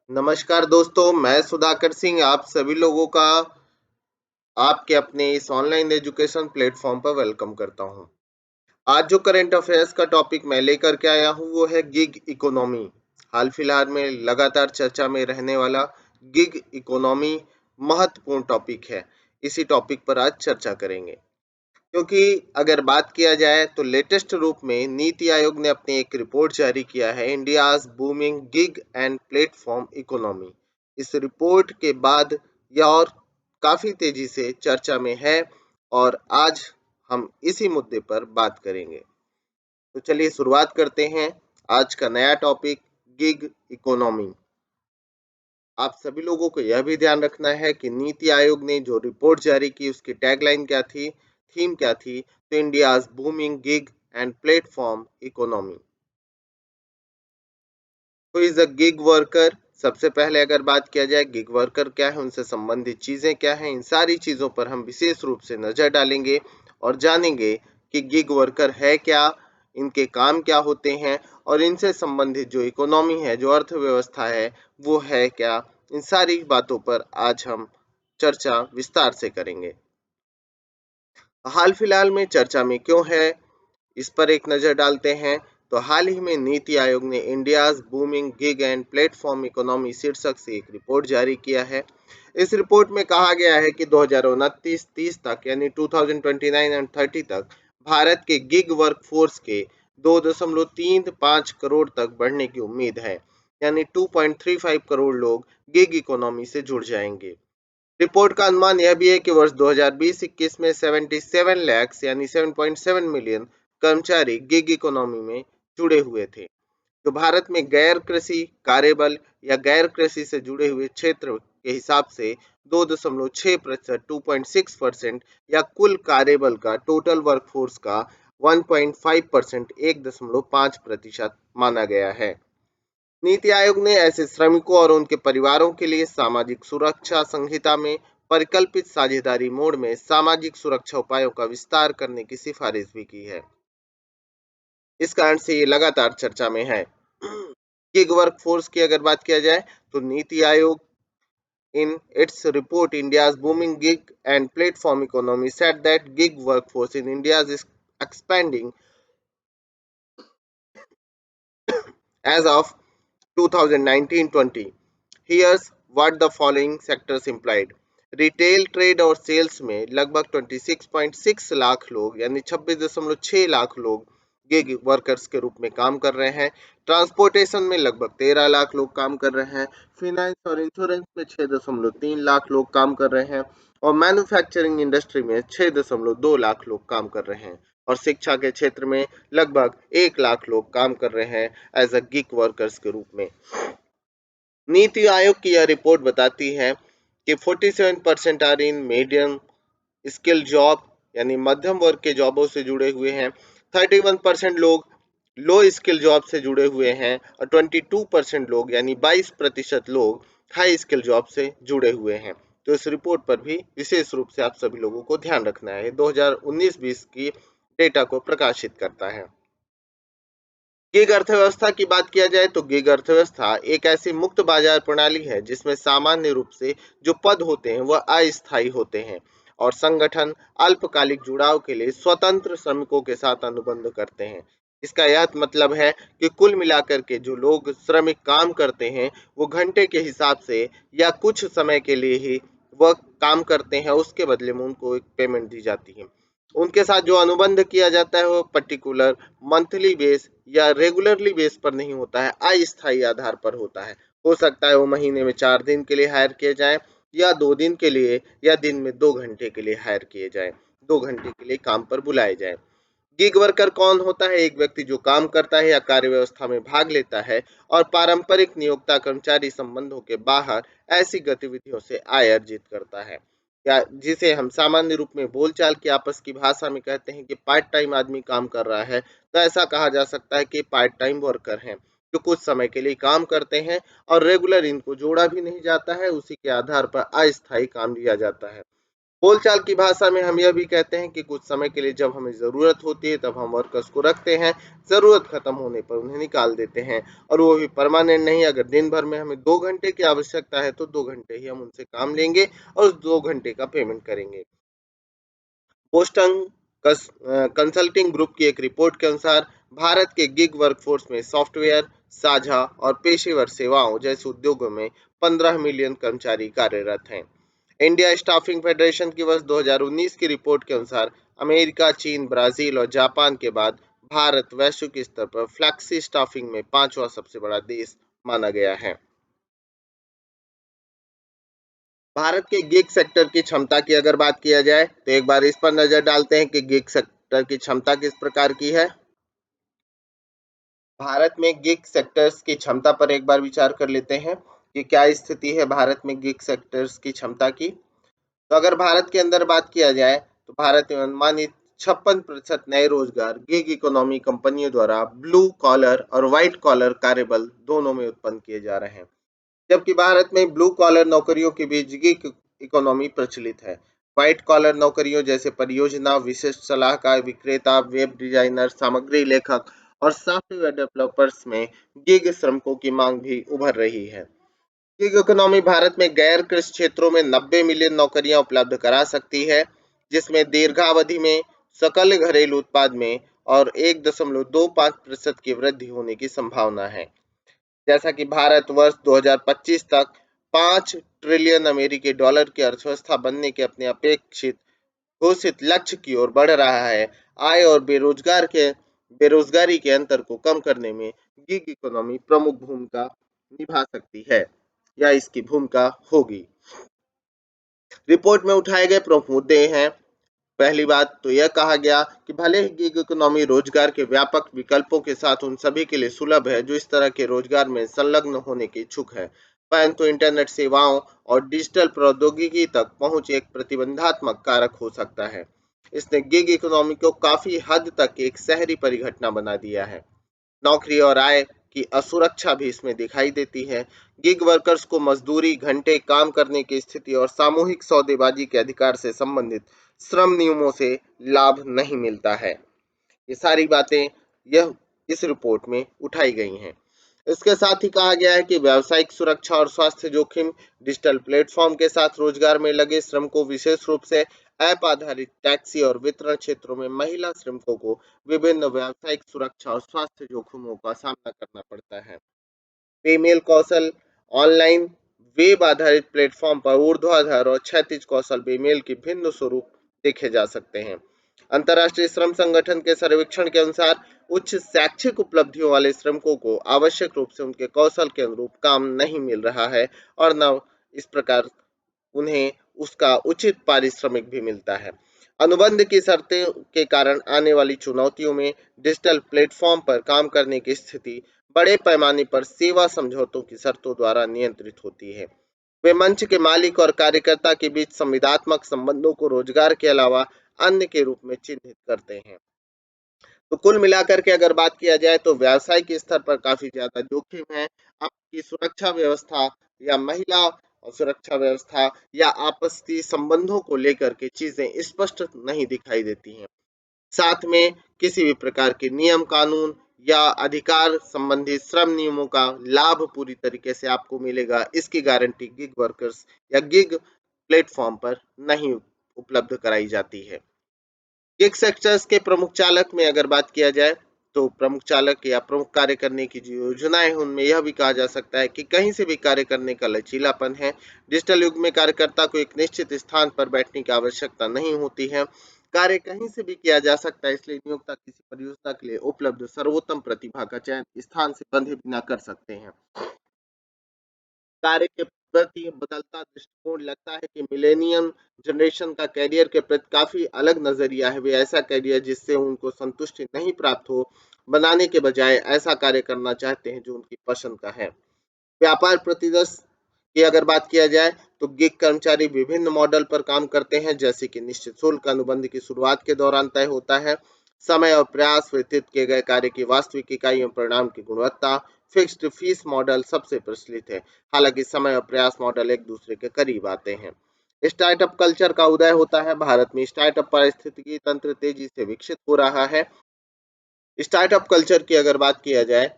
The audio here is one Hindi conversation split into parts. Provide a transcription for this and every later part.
नमस्कार दोस्तों, मैं सुधाकर सिंह आप सभी लोगों का आपके अपने इस ऑनलाइन एजुकेशन प्लेटफॉर्म पर वेलकम करता हूं। आज जो करंट अफेयर्स का टॉपिक मैं लेकर के आया हूं वो है गिग इकोनॉमी। हाल फिलहाल में लगातार चर्चा में रहने वाला गिग इकोनॉमी महत्वपूर्ण टॉपिक है। इसी टॉपिक पर आज चर्चा करेंगे। क्योंकि अगर बात किया जाए तो लेटेस्ट रूप में नीति आयोग ने अपनी एक रिपोर्ट जारी किया है, India's booming gig and platform economy. इस रिपोर्ट के बाद यह और काफी तेजी से चर्चा में है और आज हम इसी मुद्दे पर बात करेंगे। तो चलिए शुरुआत करते हैं। आज का नया टॉपिक गिग इकोनॉमी। आप सभी लोगों को यह भी ध्यान रखना है कि नीति आयोग ने जो रिपोर्ट जारी की उसकी टैगलाइन क्या थी, थीम क्या थी, तो India's booming gig and platform economy. तो इज अ गिग वर्कर। सबसे पहले अगर बात किया जाए गिग वर्कर क्या है, उनसे संबंधित चीजें क्या हैं, इन सारी चीजों पर हम विशेष रूप से नजर डालेंगे और जानेंगे कि गिग वर्कर है क्या, इनके काम क्या होते हैं और इनसे संबंधित जो इकोनॉमी है, जो अर्थव्यवस्था है, वो है क्या। इन सारी बातों पर आज हम चर्चा विस्तार से करेंगे। हाल फिलहाल में चर्चा में क्यों है, इस पर एक नज़र डालते हैं। तो हाल ही में नीति आयोग ने India's booming gig and platform economy शीर्षक से एक रिपोर्ट जारी किया है। इस रिपोर्ट में कहा गया है कि 2029-30 तक यानी 2029 एंड 30 तक भारत के गिग वर्कफोर्स के 2.35 करोड़ तक बढ़ने की उम्मीद है, यानी 2.35 करोड़ लोग गिग इकोनॉमी से जुड़ जाएंगे। रिपोर्ट का अनुमान यह भी है कि वर्ष 2020-21 में 77 लाख यानी 7.7 मिलियन कर्मचारी गिग इकोनॉमी में जुड़े हुए थे, जो भारत में गैर कृषि कार्यबल या गैर कृषि से जुड़े हुए क्षेत्र के हिसाब से 2.6% 2.6% या कुल कार्यबल का टोटल वर्कफोर्स का 1.5% 1.5% माना गया है। नीति आयोग ने ऐसे श्रमिकों और उनके परिवारों के लिए सामाजिक सुरक्षा संहिता में परिकल्पित साझेदारी मोड में सामाजिक सुरक्षा उपायों का विस्तार करने की सिफारिश भी की है। इस कारण से ये लगातार चर्चा में है। गिग वर्कफोर्स की अगर बात किया जाए तो NITI Aayog in its report India's booming gig and platform economy said that gig workforce in India is expanding as of 2019-20. Here's what the following sectors implied. Retail trade और सेल्स में लगभग 26.6 लाख लोग यानी 26.6 लाख लोग गिग वर्कर्स के रूप में काम कर रहे हैं। ट्रांसपोर्टेशन में लगभग 13 लाख लोग काम कर रहे हैं। फिनेंस और इंश्योरेंस में 6.3 लाख लोग काम कर रहे हैं और मैन्युफैक्चरिंग इंडस्ट्री में 6.2 लाख लोग काम कर रहे हैं और शिक्षा के क्षेत्र में लगभग 1 लाख लोग काम कर रहे हैं एज अ गिग वर्कर्स के रूप में। नीति आयोग की यह रिपोर्ट बताती है कि 47% are in medium skill job यानी मध्यम वर्ग के जॉबों से जुड़े हुए हैं। 31% लोग लो स्किल जॉब से जुड़े हुए हैं और 22% लोग यानी 22% लोग हाई स्किल जॉब से जुड़े हुए हैं। तो इस रिपोर्ट पर भी विशेष रूप से आप सभी लोगों को ध्यान रखना है। 2019-20 की डेटा को प्रकाशित करता है। गिग अर्थव्यवस्था की बात किया जाए तो गिग अर्थव्यवस्था एक ऐसी मुक्त बाजार प्रणाली है जिसमें सामान्य रूप से जो पद होते हैं वह अस्थायी होते हैं और संगठन अल्पकालिक जुड़ाव के लिए स्वतंत्र श्रमिकों के साथ अनुबंध करते हैं। इसका यह मतलब है कि कुल मिलाकर के जो लोग श्रमिक काम करते हैं वो घंटे के हिसाब से या कुछ समय के लिए ही वह काम करते हैं, उसके बदले में उनको एक पेमेंट दी जाती है। उनके साथ जो अनुबंध किया जाता है वो पर्टिकुलर मंथली बेस या रेगुलरली बेस पर नहीं होता है, अस्थायी आधार पर होता है। हो सकता है वो महीने में 4 दिन के लिए हायर किए जाए या 2 दिन के लिए या दिन में 2 घंटे के लिए हायर किए जाए, 2 घंटे के लिए काम पर बुलाए जाए। गिग वर्कर कौन होता है? एक व्यक्ति जो काम करता है या कार्य व्यवस्था में भाग लेता है और पारंपरिक नियोक्ता कर्मचारी संबंधों के बाहर ऐसी गतिविधियों से आय अर्जित करता है, या जिसे हम सामान्य रूप में बोलचाल की आपस की भाषा में कहते हैं कि पार्ट टाइम आदमी काम कर रहा है। तो ऐसा कहा जा सकता है कि पार्ट टाइम वर्कर हैं जो कुछ समय के लिए काम करते हैं और रेगुलर इनको जोड़ा भी नहीं जाता है, उसी के आधार पर अस्थायी काम दिया जाता है। बोलचाल की भाषा में हम यह भी कहते हैं कि कुछ समय के लिए जब हमें ज़रूरत होती है तब हम वर्कर्स को रखते हैं, ज़रूरत खत्म होने पर उन्हें निकाल देते हैं, और वो भी परमानेंट नहीं। अगर दिन भर में हमें 2 घंटे की आवश्यकता है तो 2 घंटे ही हम उनसे काम लेंगे और उस 2 घंटे का पेमेंट करेंगे। बोस्टन कंसल्टिंग ग्रुप की एक रिपोर्ट के अनुसार भारत के गिग वर्कफोर्स में सॉफ्टवेयर, साझा और पेशेवर सेवाओं जैसे उद्योगों में 15 मिलियन कर्मचारी कार्यरत हैं। इंडिया स्टाफिंग फेडरेशन की वर्ष 2019 की रिपोर्ट के अनुसार अमेरिका, चीन, ब्राजील और जापान के बाद भारत वैश्विक स्तर पर फ्लैक्सी स्टाफिंग में पांचवा सबसे बड़ा देश माना गया है। भारत के गिग सेक्टर की क्षमता की अगर बात किया जाए तो एक बार इस पर नजर डालते हैं कि गिग सेक्टर की क्षमता किस प्रकार की है। भारत में गिग सेक्टर्स की क्षमता पर एक बार विचार कर लेते हैं कि क्या स्थिति है भारत में गिग सेक्टर्स की क्षमता की। तो अगर भारत के अंदर बात किया जाए तो भारत में अनुमानित 56% नए रोजगार गिग इकोनॉमी कंपनियों द्वारा ब्लू कॉलर और व्हाइट कॉलर कार्यबल दोनों में उत्पन्न किए जा रहे हैं। जबकि भारत में ब्लू कॉलर नौकरियों के बीच गिग इकोनॉमी प्रचलित है। व्हाइट कॉलर नौकरियों जैसे परियोजना, विशिष्ट सलाहकार, विक्रेता, वेब डिजाइनर, सामग्री लेखक और सॉफ्टवेयर डेवलपर्स में गिग श्रमिकों की मांग भी उभर रही है। गिग इकोनॉमी भारत में गैर कृषि क्षेत्रों में 90 मिलियन नौकरियां उपलब्ध करा सकती है, जिसमें दीर्घावधि में सकल घरेलू उत्पाद में और 1.25% की वृद्धि होने की संभावना है। जैसा कि भारत वर्ष 2025 तक 5 ट्रिलियन अमेरिकी डॉलर की अर्थव्यवस्था बनने के अपने अपेक्षित घोषित लक्ष्य की ओर बढ़ रहा है, आय और बेरोजगारी के अंतर को कम करने में गिग इकोनॉमी प्रमुख भूमिका निभा सकती है या इसकी भूमिका होगी। रिपोर्ट में उठाए गए प्रमुख मुद्दे हैं। पहली बात तो यह कहा गया कि भले ही गिग इकोनॉमी रोजगार के व्यापक विकल्पों के साथ उन सभी के लिए सुलभ है जो इस तरह के रोजगार में संलग्न होने के इच्छुक है, परंतु इंटरनेट सेवाओं और डिजिटल प्रौद्योगिकी तक पहुंच एक प्रतिबंधात्मक कारक हो सकता है। इसने गिग इकोनॉमी को काफी हद तक एक शहरी परिघटना बना दिया है। नौकरी और आय की असुरक्षा भी इसमें दिखाई देती है। गिग वर्कर्स को मजदूरी, घंटे काम करने की स्थिति और सामूहिक सौदेबाजी के अधिकार से संबंधित श्रम नियमों से लाभ नहीं मिलता है। ये सारी बातें यह इस रिपोर्ट में उठाई गई हैं। इसके साथ ही कहा गया है कि व्यावसायिक सुरक्षा और स्वास्थ्य जोखिम, डिजिटल प्लेटफॉर्म के साथ रोजगार में लगे श्रमिकों, विशेष रूप से ऐप आधारित टैक्सी और वितरण क्षेत्रों में महिला श्रमिकों को विभिन्न व्यावसायिक सुरक्षा और स्वास्थ्य जोखिमों का सामना करना पड़ता है। फीमेल कौशल, ऑनलाइन वेब आधारित प्लेटफॉर्म पर ऊर्ध्वाधर और क्षैतिज कौशल बेमेल के भिन्न स्वरूप देखे जा सकते हैं। अंतर्राष्ट्रीय श्रम संगठन के सर्वेक्षण के अनुसार उच्च शैक्षिक उपलब्धियों वाले श्रमिकों को आवश्यक रूप से उनके कौशल के अनुरूप काम नहीं मिल रहा है और न इस प्रकार उन्हें उसका उचित पारिश्रमिक भी मिलता है। अनुबंध की शर्तें के कारण आने वाली चुनौतियों में डिजिटल प्लेटफॉर्म पर काम करने की स्थिति बड़े पैमाने पर सेवा समझौतों की शर्तों द्वारा नियंत्रित होती है। वे मंच के मालिक और कार्यकर्ता के बीच संविदात्मक संबंधों को रोजगार के अलावा अन्य के रूप में चिन्हित करते हैं। तो कुल मिलाकर के अगर बात किया जाए तो व्यावसायिक स्तर पर काफी ज्यादा जोखिम है। आपकी सुरक्षा व्यवस्था या महिला सुरक्षा व्यवस्था या आपसी संबंधों को लेकर के चीजें स्पष्ट नहीं दिखाई देती हैं। साथ में किसी भी प्रकार के नियम कानून या अधिकार संबंधी श्रम नियमों का लाभ पूरी तरीके से आपको मिलेगा, इसकी गारंटी गिग वर्कर्स या गिग प्लेटफॉर्म पर नहीं उपलब्ध कराई जाती है। गिग सेक्टर्स के प्रमुख चालक में अगर बात किया जाए तो प्रमुख चालक या प्रमुख कार्य करने की जो योजनाएं हैं उनमें यह भी कहा जा सकता है कि कहीं से भी कार्य करने का लचीलापन है। डिजिटल युग में कार्यकर्ता को एक निश्चित स्थान पर बैठने की आवश्यकता नहीं होती है। कार्य कहीं से भी किया जा सकता है, इसलिए नियोक्ता किसी परियोजना के लिए उपलब्ध सर्वोत्तम प्रतिभा का चयन स्थान से बंधे बिना कर सकते हैं। कार्य के प्रति बदलता दृष्टिकोण लगता है कि मिलेनियम जनरेशन का करियर के प्रति काफी अलग नजरिया है। वे ऐसा करियर जिससे उनको संतुष्टि नहीं प्राप्त हो बनाने के बजाय ऐसा कार्य करना चाहते हैं जो उनकी पसंद का है। व्यापार प्रतिदर्श की अगर बात किया जाए तो गिग कर्मचारी विभिन्न मॉडल पर काम करते हैं, जैसे कि निश्चित शुल्क अनुबंध की शुरुआत के दौरान तय होता है, समय और प्रयास व्यतीत किए गए कार्य की वास्तविक इकाइयों परिणाम की गुणवत्ता, फिक्स्ड फीस मॉडल सबसे प्रचलित है। हालांकि समय और प्रयास मॉडल एक दूसरे के करीब आते हैं। स्टार्टअप कल्चर का उदय होता है। भारत में स्टार्टअप पारिस्थितिकी तंत्र तेजी से विकसित हो रहा है। स्टार्टअप कल्चर की अगर बात किया जाए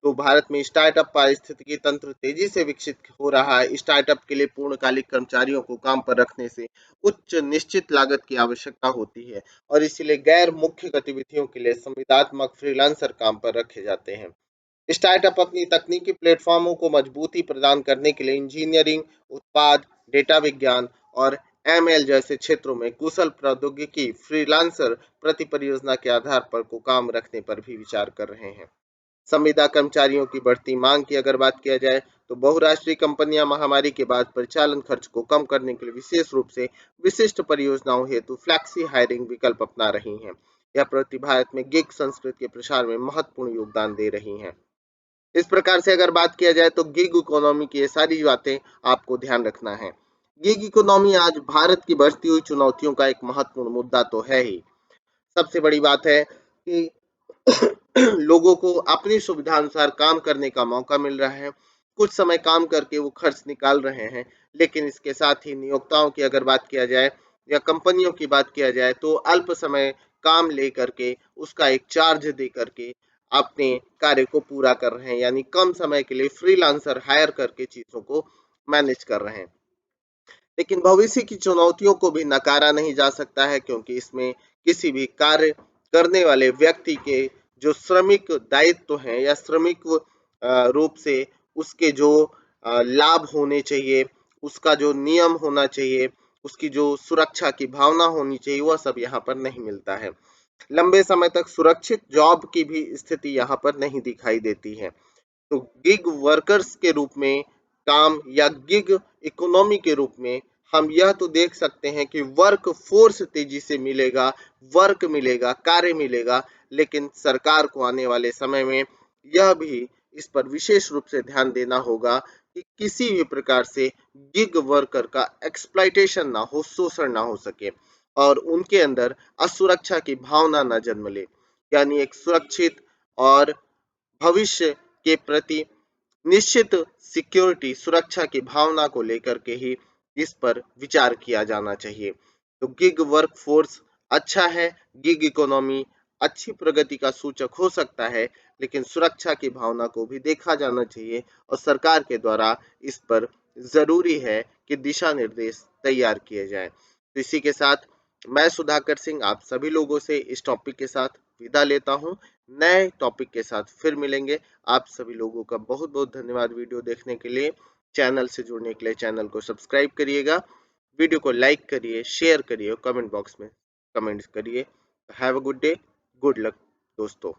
तो भारत में स्टार्टअप पारिस्थितिकी तंत्र तेजी से विकसित हो रहा है। स्टार्टअप के लिए पूर्णकालिक कर्मचारियों को काम पर रखने से उच्च निश्चित लागत की आवश्यकता होती है और इसलिए गैर मुख्य गतिविधियों के लिए संविदात्मक फ्रीलांसर काम पर रखे जाते हैं। स्टार्टअप अपनी तकनीकी प्लेटफॉर्मों को मजबूती प्रदान करने के लिए इंजीनियरिंग, उत्पाद, डेटा विज्ञान और एमएल जैसे क्षेत्रों में कुशल प्रौद्योगिकी फ्रीलांसर प्रति परियोजना के आधार पर को काम रखने पर भी विचार कर रहे हैं। संविदा कर्मचारियों की बढ़ती मांग की अगर बात किया जाए तो बहुराष्ट्रीय कंपनियां महामारी के बाद परिचालन खर्च को कम करने के लिए विशेष रूप से विशिष्ट परियोजनाओं हेतु फ्लैक्सी हायरिंग विकल्प अपना रही हैं। यह प्रवृत्ति भारत में गिग संस्कृति के प्रसार में महत्वपूर्ण योगदान दे रही हैं। इस प्रकार से अगर बात किया जाए तो गिग इकोनॉमी की ये सारी बातें आपको ध्यान रखना है। गिग इकोनॉमी आज भारत की बढ़ती हुई चुनौतियों का एक महत्वपूर्ण मुद्दा तो है ही। सबसे बड़ी बात है कि लोगों को अपनी सुविधा अनुसार काम करने का मौका मिल रहा है। कुछ समय काम करके वो खर्च निकाल रहे हैं, लेकिन इसके साथ ही नियोक्ताओं की अगर बात किया जाए या कंपनियों की बात किया जाए तो अल्प समय काम लेकर के उसका एक चार्ज दे करके अपने कार्य को पूरा कर रहे हैं, यानी कम समय के लिए फ्रीलांसर हायर करके चीजों को मैनेज कर रहे हैं। लेकिन भविष्य की चुनौतियों को भी नकारा नहीं जा सकता है, क्योंकि इसमें किसी भी कार्य करने वाले व्यक्ति के जो श्रमिक दायित्व हैं या श्रमिक रूप से उसके जो लाभ होने चाहिए, उसका जो नियम होना चाहिए, उसकी जो सुरक्षा की भावना होनी चाहिए, वह सब यहाँ पर नहीं मिलता है। लंबे समय तक सुरक्षित जॉब की भी स्थिति यहाँ पर नहीं दिखाई देती है। तो गिग वर्कर्स के रूप में काम या गिग इकोनॉमी के रूप में हम यह तो देख सकते हैं कि वर्क फोर्स तेजी से मिलेगा, वर्क मिलेगा, कार्य मिलेगा, लेकिन सरकार को आने वाले समय में यह भी इस पर विशेष रूप से ध्यान देना होगा कि किसी भी प्रकार से गिग वर्कर का एक्सप्लॉइटेशन ना हो, शोषण ना हो सके और उनके अंदर असुरक्षा की भावना ना जन्म ले। यानी एक सुरक्षित और भविष्य के प्रति निश्चित सिक्योरिटी सुरक्षा की भावना को लेकर के ही इस पर विचार किया जाना चाहिए। तो गिग वर्क फोर्स अच्छा है, गिग इकोनॉमी अच्छी प्रगति का सूचक हो सकता है, लेकिन सुरक्षा की भावना को भी देखा जाना चाहिए और सरकार के द्वारा इस पर जरूरी है कि दिशा निर्देश तैयार किए जाएं। तो इसी के साथ मैं सुधाकर सिंह आप सभी लोगों से इस टॉपिक के साथ विदा लेता हूं। नए टॉपिक के साथ फिर मिलेंगे। आप सभी लोगों का बहुत बहुत धन्यवाद वीडियो देखने के लिए। चैनल से जुड़ने के लिए चैनल को सब्सक्राइब करिएगा, वीडियो को लाइक करिए, शेयर करिए और कमेंट बॉक्स में कमेंट्स करिए। Have a good day, good luck दोस्तों।